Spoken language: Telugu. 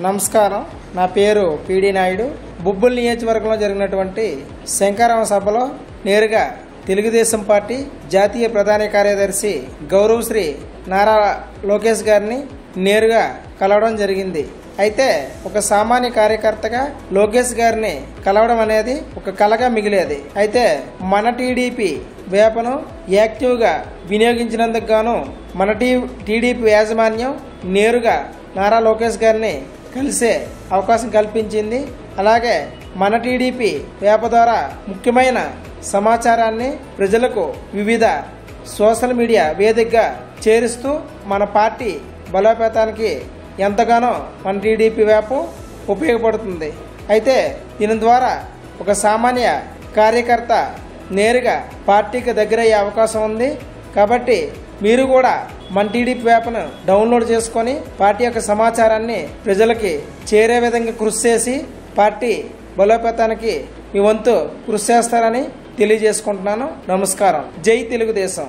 నమస్కారం. నా పేరు పిడి నాయుడు. బుబ్బుల్ నియోజకవర్గంలో జరిగినటువంటి శంకరామ సభలో నేరుగా తెలుగుదేశం పార్టీ జాతీయ ప్రధాన కార్యదర్శి గౌరవశ్రీ నారా లోకేష్ గారిని నేరుగా కలవడం జరిగింది. అయితే ఒక సామాన్య కార్యకర్తగా లోకేష్ గారిని కలవడం అనేది ఒక కలగా మిగిలేది. అయితే మన టీడీపీ వేపను యాక్టివ్గా వినియోగించినందుకు గాను మన టీడీపీ యాజమాన్యం నేరుగా నారా లోకేష్ గారిని కలిసే అవకాశం కల్పించింది. అలాగే మన టీడీపీ వేప ద్వారా ముఖ్యమైన సమాచారాన్ని ప్రజలకు వివిధ సోషల్ మీడియా వేదికగా చేరుస్తూ మన పార్టీ బలోపేతానికి ఎంతగానో మన టీడీపీ వేప ఉపయోగపడుతుంది. అయితే దీని ద్వారా ఒక సామాన్య కార్యకర్త నేరుగా పార్టీకి దగ్గరయ్యే అవకాశం ఉంది. కాబట్టి మీరు కూడా మన టీడీపీ వేపను డౌన్లోడ్ చేసుకొని పార్టీ యొక్క సమాచారాన్ని ప్రజలకి చేరే విధంగా కృషి చేసి పార్టీ బలోపేతానికి మీ వంతు కృషి చేస్తారని తెలియజేసుకుంటున్నాను. నమస్కారం. జై తెలుగుదేశం.